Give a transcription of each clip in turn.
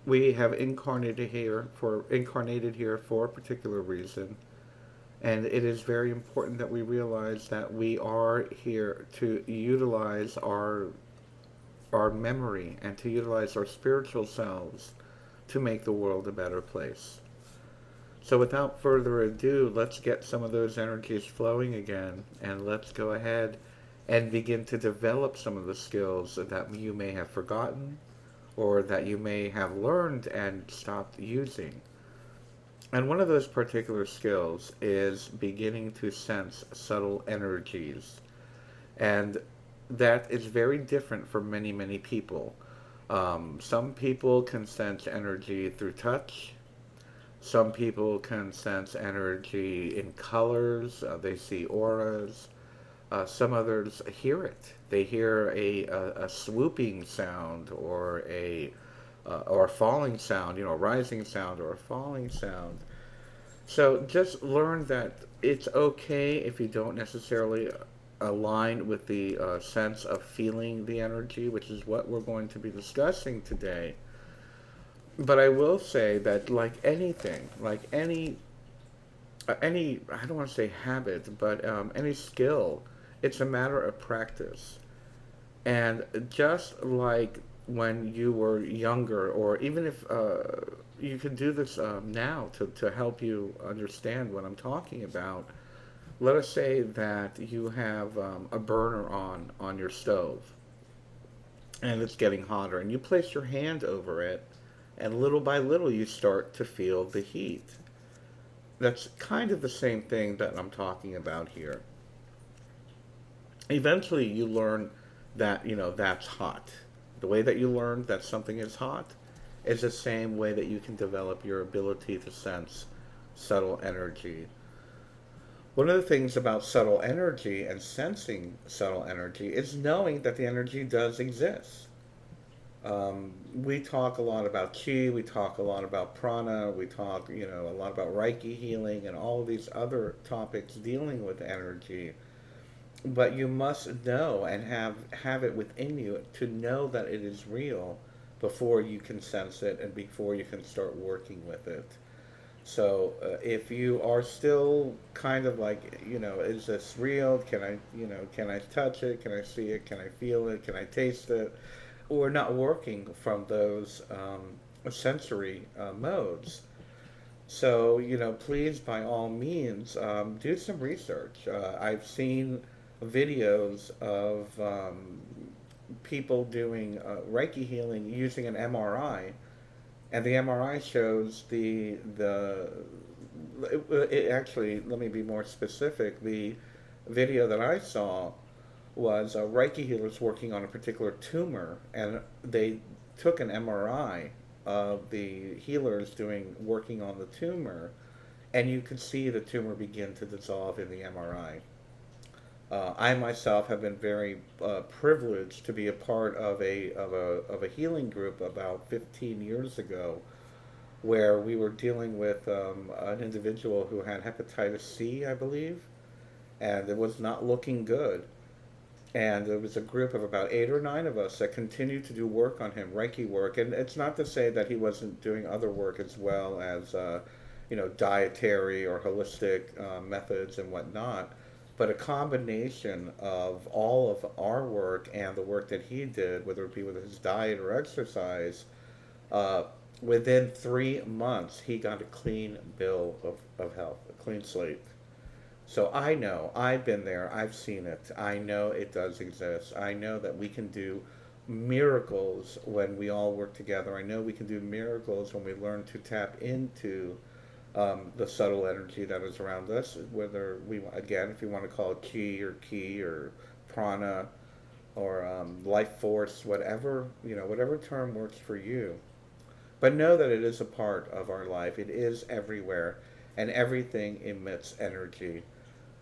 We have incarnated here for a particular reason, and it is very important that we realize that we are here to utilize our memory and to utilize our spiritual selves to make the world a better place. So without further ado, let's get some of those energies flowing again, and let's go ahead and begin to develop some of the skills that you may have forgotten or that you may have learned and stopped using. And one of those particular skills is beginning to sense subtle energies. And that is very different for many, many people. Some people can sense energy through touch. Some people can sense energy in colors. They see auras. Some others hear it. They hear a swooping sound or a falling sound, a rising sound or a falling sound. So just learn that it's okay if you don't necessarily align with the sense of feeling the energy, which is what we're going to be discussing today. But I will say that, like anything, like any I don't want to say habit, but any skill, it's a matter of practice. And just like when you were younger, or even if you can do this now to help you understand what I'm talking about. Let us say that you have a burner on your stove, and it's getting hotter, and you place your hand over it, and little by little you start to feel the heat. That's kind of the same thing that I'm talking about here. Eventually you learn that, that's hot. The way that you learn that something is hot is the same way that you can develop your ability to sense subtle energy. One of the things about subtle energy and sensing subtle energy is knowing that the energy does exist. We talk a lot about chi, we talk a lot about prana, we talk, a lot about Reiki healing and all of these other topics dealing with energy. But you must know and have it within you to know that it is real before you can sense it and before you can start working with it. So if you are still kind of like, is this real? Can I touch it? Can I see it? Can I feel it? Can I taste it? Or not working from those sensory modes. So, please, by all means, do some research. I've seen videos of people doing Reiki healing using an MRI, and the MRI shows it actually, let me be more specific. The video that I saw was Reiki healers working on a particular tumor, and they took an MRI of the healers working on the tumor, and you could see the tumor begin to dissolve in the MRI. I myself have been very privileged to be a part of a healing group about 15 years ago, where we were dealing with an individual who had hepatitis C, I believe, and it was not looking good. And there was a group of about 8 or 9 of us that continued to do work on him, Reiki work. And it's not to say that he wasn't doing other work as well as, dietary or holistic methods and whatnot. But a combination of all of our work and the work that he did, whether it be with his diet or exercise, uh, within 3 months he got a clean bill of health, a clean slate. So I know, I've been there, I've seen it. I know it does exist. I know that we can do miracles when we all work together. I know we can do miracles when we learn to tap into the subtle energy that is around us. Whether again, if you want to call it chi or ki or prana or life force, whatever, whatever term works for you. But know that it is a part of our life. It is everywhere, and everything emits energy.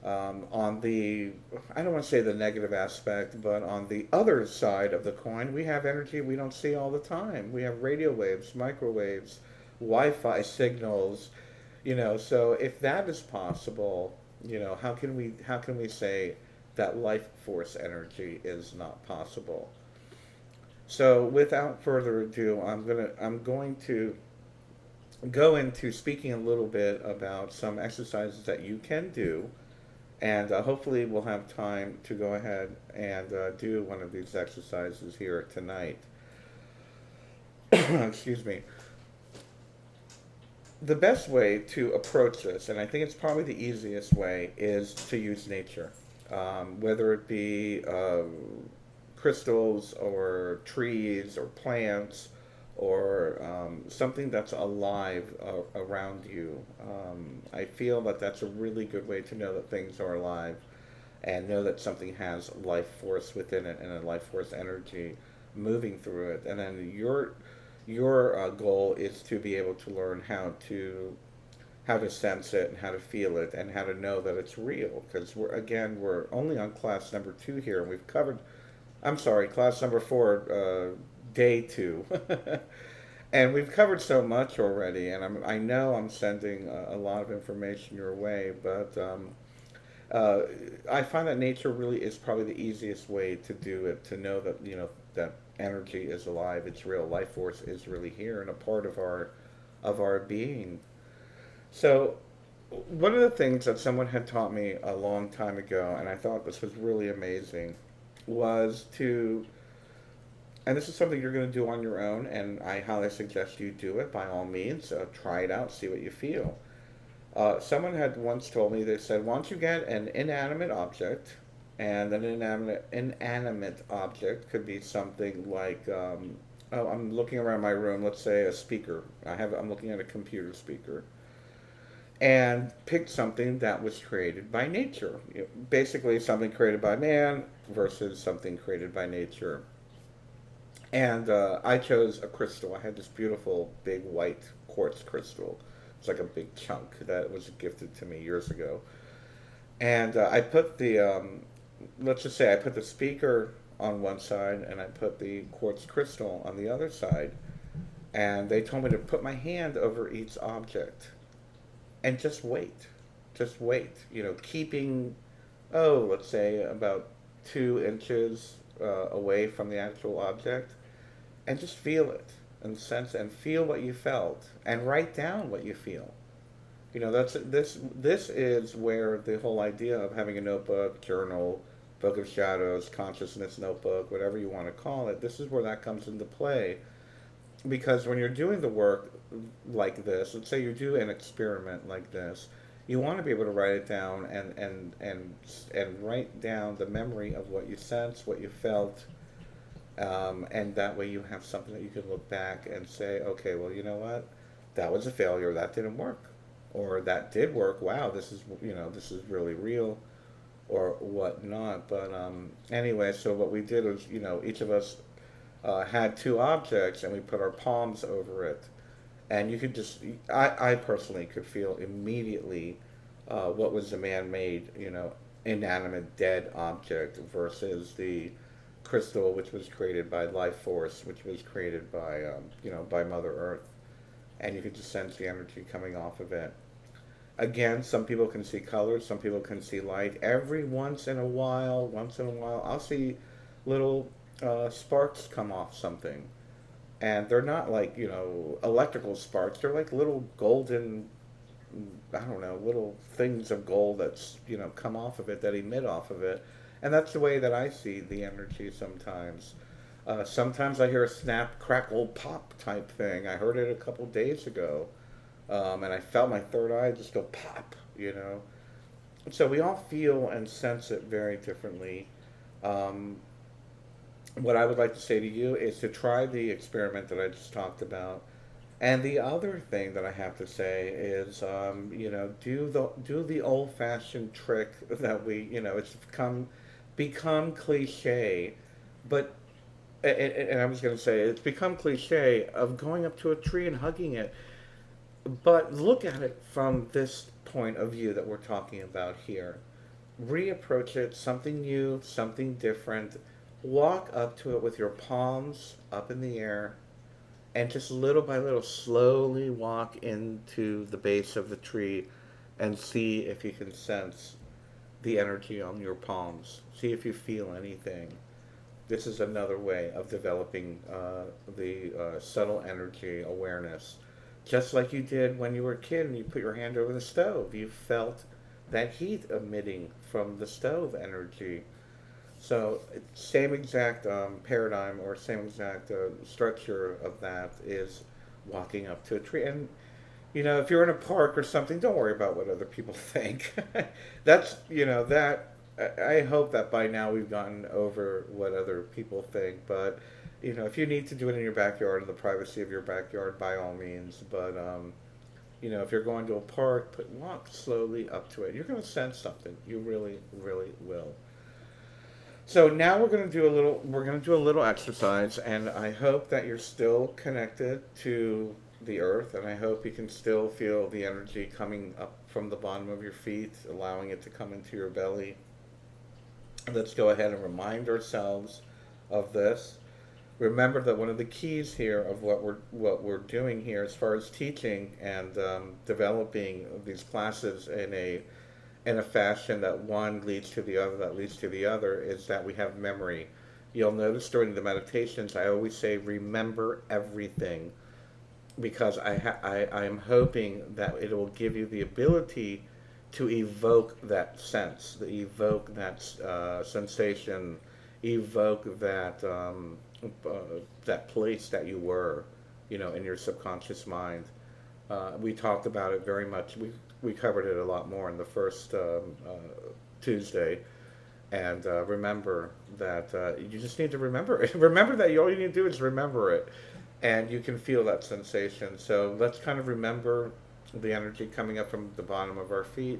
On the, I don't want to say the negative aspect, but on the other side of the coin, we have energy we don't see all the time. We have radio waves, microwaves, Wi-Fi signals, so if that is possible, how can we say that life force energy is not possible? So without further ado, I'm going to go into speaking a little bit about some exercises that you can do, and hopefully we'll have time to go ahead and do one of these exercises here tonight. Excuse me. The best way to approach this, and I think it's probably the easiest way, is to use nature. Whether it be crystals or trees or plants or something that's alive around you. I feel that that's a really good way to know that things are alive and know that something has life force within it and a life force energy moving through it. And then your goal is to be able to learn how to sense it and how to feel it and how to know that it's real. Because we're only on class number 2 here, and we've covered, I'm sorry, class number 4, day 2. And we've covered so much already, and I know I'm sending a lot of information your way, but uh, I find that nature really is probably the easiest way to do it, to know that, that energy is alive, it's real, life force is really here and a part of our being. So, one of the things that someone had taught me a long time ago, and I thought this was really amazing, was to, and this is something you're going to do on your own, and I highly suggest you do it by all means. Try it out, see what you feel. Someone had once told me, they said, once you get an inanimate object, and an inanimate object could be something like, oh, I'm looking around my room, let's say a speaker. I'm looking at a computer speaker and picked something that was created by nature. Basically, something created by man versus something created by nature. And I chose a crystal. I had this beautiful big white quartz crystal. It's like a big chunk that was gifted to me years ago. And I put let's just say I put the speaker on one side and I put the quartz crystal on the other side. And they told me to put my hand over each object and just wait. Just wait. Keeping, oh, let's say about 2 inches away from the actual object, and just feel it and sense and feel what you felt and write down what you feel. This is where the whole idea of having a notebook, journal, book of shadows, consciousness notebook, whatever you want to call it, this is where that comes into play. Because when you're doing the work like this, let's say you do an experiment like this, you want to be able to write it down and write down the memory of what you sensed, what you felt, and that way you have something that you can look back and say, okay, well, you know what, that was a failure, that didn't work, or that did work. Wow, this is really real, or whatnot. But anyway, so what we did was, each of us had 2 objects, and we put our palms over it, and you could just, I personally could feel immediately what was the man-made, inanimate dead object versus the crystal, which was created by life force, which was created by by Mother Earth, and you could just sense the energy coming off of it. Again, some people can see colors, some people can see light. Every once in a while, I'll see little sparks come off something, and they're not like electrical sparks. They're like little golden, I don't know, little things of gold that's come off of it, that emit off of it, and that's the way that I see the energy sometimes. Sometimes I hear a snap, crackle, pop type thing. I heard it a couple days ago, and I felt my third eye just go pop. So we all feel and sense it very differently. Um, what I would like to say to you is to try the experiment that I just talked about. And the other thing that I have to say is, do the old-fashioned trick that it's become cliche, but and I was going to say it's become cliche of going up to a tree and hugging it. But look at it from this point of view that we're talking about here. Reapproach it, something new, something different. Walk up to it with your palms up in the air, and just little by little slowly walk into the base of the tree and see if you can sense the energy on your palms. See if you feel anything. This is another way of developing the subtle energy awareness. Just like you did when you were a kid and you put your hand over the stove. You felt that heat emitting from the stove energy. So, same exact paradigm or same exact structure of that is walking up to a tree. And, if you're in a park or something, don't worry about what other people think. That's, that I hope that by now we've gotten over what other people think. But, if you need to do it in your backyard, in the privacy of your backyard, by all means. But, if you're going to a park, walk slowly up to it. You're going to sense something. You really, really will. So now we're going to do a little exercise, and I hope that you're still connected to the earth, and I hope you can still feel the energy coming up from the bottom of your feet, allowing it to come into your belly. Let's go ahead and remind ourselves of this. Remember that one of the keys here of what we're doing here, as far as teaching and developing these classes in a fashion that one leads to the other, that leads to the other, is that we have memory. You'll notice during the meditations, I always say, remember everything, because I'm hoping that it will give you the ability to evoke that sense, evoke that sensation, evoke that place that you were, in your subconscious mind. We talked about it very much. We covered it a lot more in the first Tuesday. And remember that you just need to remember it. Remember that all you need to do is remember it. And you can feel that sensation. So let's kind of remember the energy coming up from the bottom of our feet.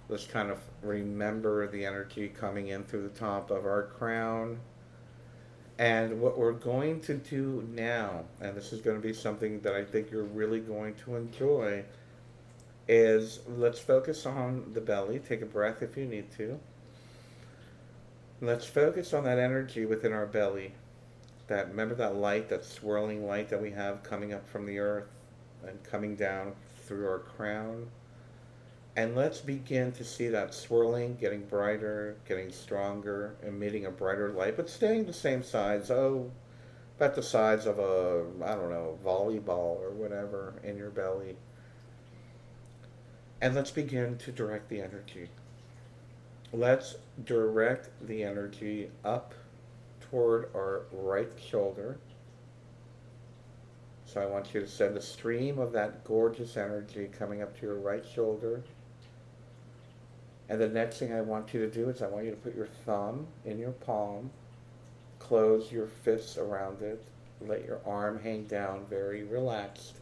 Let's kind of remember the energy coming in through the top of our crown. And what we're going to do now, and this is going to be something that I think you're really going to enjoy, is let's focus on the belly. Take a breath if you need to. Let's focus on that energy within our belly. Remember that light, that swirling light that we have coming up from the earth and coming down through our crown. And let's begin to see that swirling, getting brighter, getting stronger, emitting a brighter light, but staying the same size. About the size of a, I don't know, volleyball or whatever in your belly. And let's begin to direct the energy. Let's direct the energy up toward our right shoulder. So I want you to send a stream of that gorgeous energy coming up to your right shoulder. And the next thing I want you to do is I want you to put your thumb in your palm, close your fists around it, let your arm hang down very relaxed.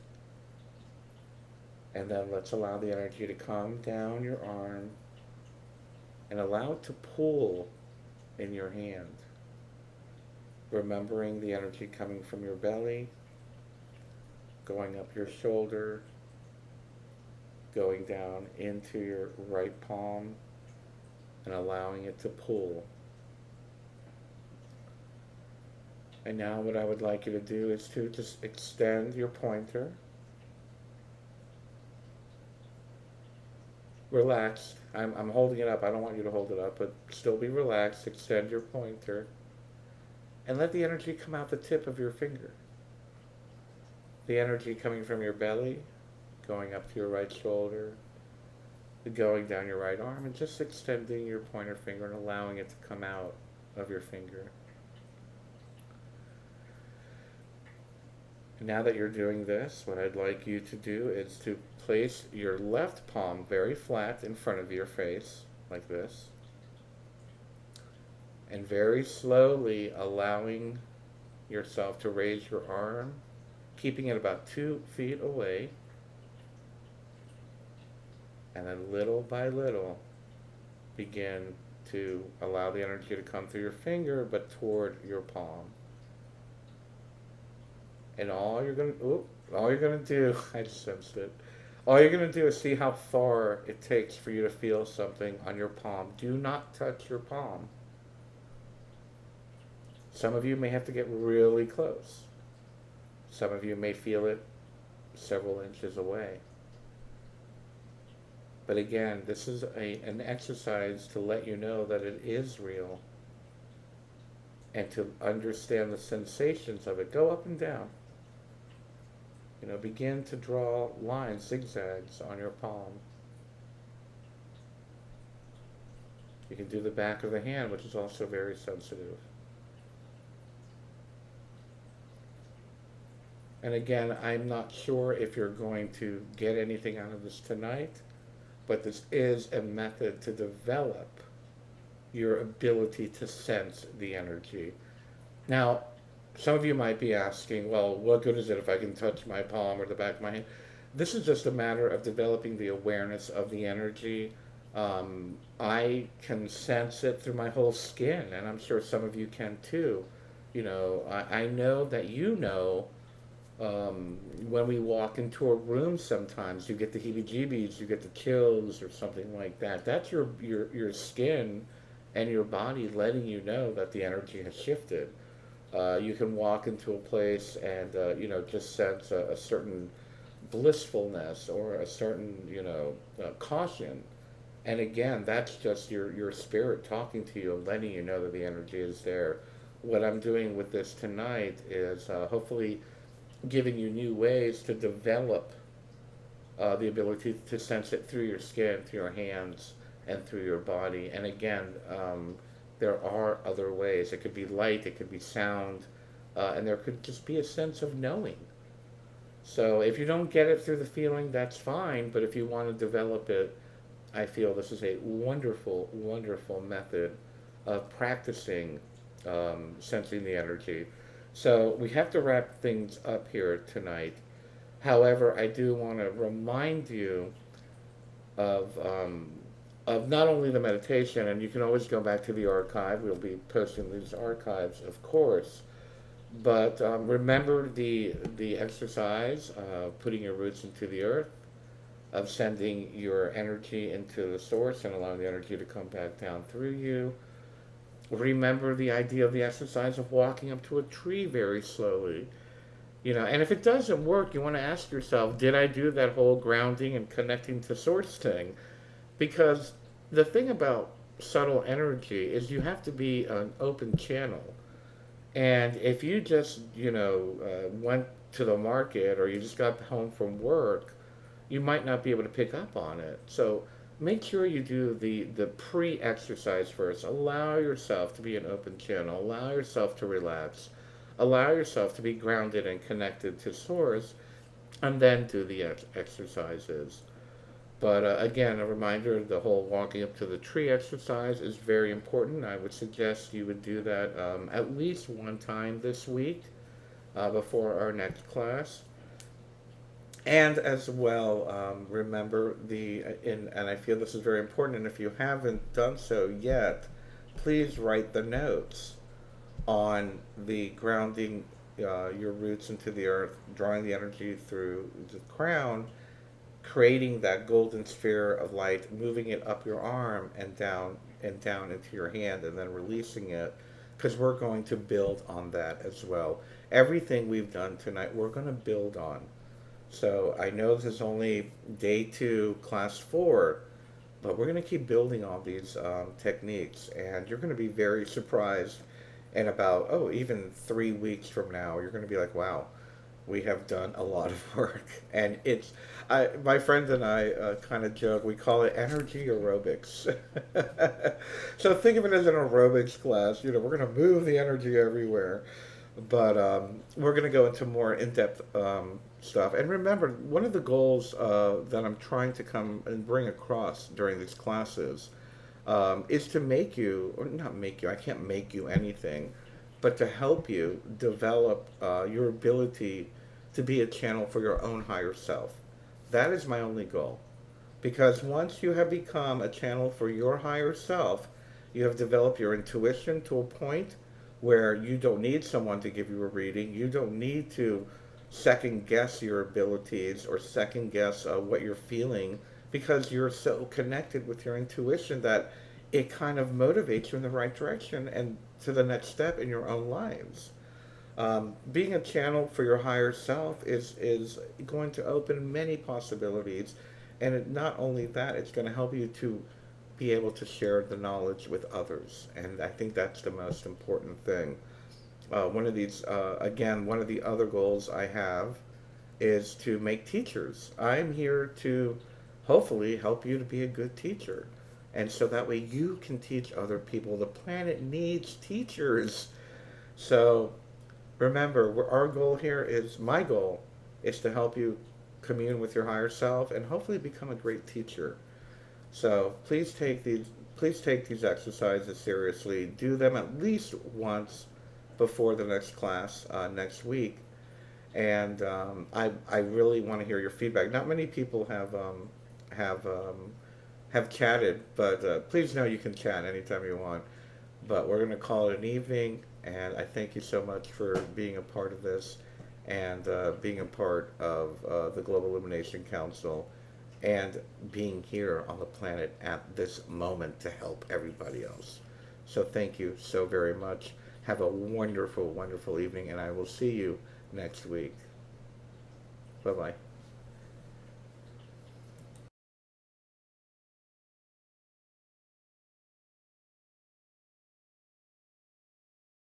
And then let's allow the energy to come down your arm and allow it to pool in your hand. Remembering the energy coming from your belly, going up your shoulder, going down into your right palm, and allowing it to pool. And now what I would like you to do is to just extend your pointer. Relax. I'm holding it up. I don't want you to hold it up, but still be relaxed. Extend your pointer. And let the energy come out the tip of your finger. The energy coming from your belly, going up to your right shoulder, going down your right arm, and just extending your pointer finger and allowing it to come out of your finger. Now that you're doing this, what I'd like you to do is to place your left palm very flat in front of your face, like this. And very slowly allowing yourself to raise your arm, keeping it about 2 feet away. And then little by little, begin to allow the energy to come through your finger, but toward your palm. And all you're gonna do, I just sensed it. All you're gonna do is see how far it takes for you to feel something on your palm. Do not touch your palm. Some of you may have to get really close. Some of you may feel it several inches away. But again, this is an exercise to let you know that it is real. and to understand the sensations of it. Go up and down. Begin to draw lines, zigzags on your palm. You can do the back of the hand, which is also very sensitive. And again, I'm not sure if you're going to get anything out of this tonight, but this is a method to develop your ability to sense the energy. Now, some of you might be asking, well, what good is it if I can touch my palm or the back of my hand? This is just a matter of developing the awareness of the energy. I can sense it through my whole skin, and I'm sure some of you can too. I know that when we walk into a room sometimes, you get the heebie-jeebies, you get the chills or something like that. That's your skin and your body letting you know that the energy has shifted. You can walk into a place and, just sense a certain blissfulness or a certain, caution. And again, that's just your spirit talking to you and letting you know that the energy is there. What I'm doing with this tonight is hopefully giving you new ways to develop the ability to sense it through your skin, through your hands, and through your body. And again, there are other ways. It could be light, it could be sound, and there could just be a sense of knowing. So if you don't get it through the feeling, that's fine, but if you want to develop it, I feel this is a wonderful, wonderful method of practicing sensing the energy. So we have to wrap things up here tonight. However, I do want to remind you of not only the meditation, and you can always go back to the archive. We'll be posting these archives, of course. But remember the exercise, putting your roots into the earth, of sending your energy into the source and allowing the energy to come back down through you. Remember the idea of the exercise of walking up to a tree very slowly. And if it doesn't work, you want to ask yourself, did I do that whole grounding and connecting to source thing? Because the thing about subtle energy is you have to be an open channel. And if you just, went to the market or you just got home from work, you might not be able to pick up on it. So make sure you do the pre-exercise first. Allow yourself to be an open channel. Allow yourself to relax. Allow yourself to be grounded and connected to source, and then do the exercises. But again, a reminder, the whole walking up to the tree exercise is very important. I would suggest you would do that at least one time this week before our next class. And as well, remember and I feel this is very important, and if you haven't done so yet, please write the notes on the grounding your roots into the earth, drawing the energy through the crown, creating that golden sphere of light, moving it up your arm and down into your hand, and then releasing it, because we're going to build on that as well. Everything we've done tonight, we're going to build on. So I know this is only day 2, class 4, but we're going to keep building on these techniques, and you're going to be very surprised in about, even 3 weeks from now, you're going to be like, wow, we have done a lot of work. And my friend and I kind of joke, we call it energy aerobics. So think of it as an aerobics class. We're going to move the energy everywhere. But we're going to go into more in-depth stuff. And remember, one of the goals that I'm trying to come and bring across during these classes is to make you, or not make you, I can't make you anything, but to help you develop your ability to be a channel for your own higher self. That is my only goal. Because once you have become a channel for your higher self, you have developed your intuition to a point where you don't need someone to give you a reading. You don't need to second guess your abilities or second guess what you're feeling, because you're so connected with your intuition that it kind of motivates you in the right direction and to the next step in your own lives. Being a channel for your higher self is going to open many possibilities, and not only that, it's going to help you to be able to share the knowledge with others. And I think that's the most important thing. One of these, again, one of the other goals I have is to make teachers. I'm here to hopefully help you to be a good teacher. And so that way you can teach other people. The planet needs teachers. So remember, our goal here is, my goal is to help you commune with your higher self and hopefully become a great teacher. So please take these exercises seriously. Do them at least once before the next class next week. And I really want to hear your feedback. Not many people have have chatted, but please know you can chat anytime you want. But we're going to call it an evening, and I thank you so much for being a part of this and being a part of the Global Illumination Council and being here on the planet at this moment to help everybody else. So thank you so very much. Have a wonderful, wonderful evening, and I will see you next week. Bye-bye.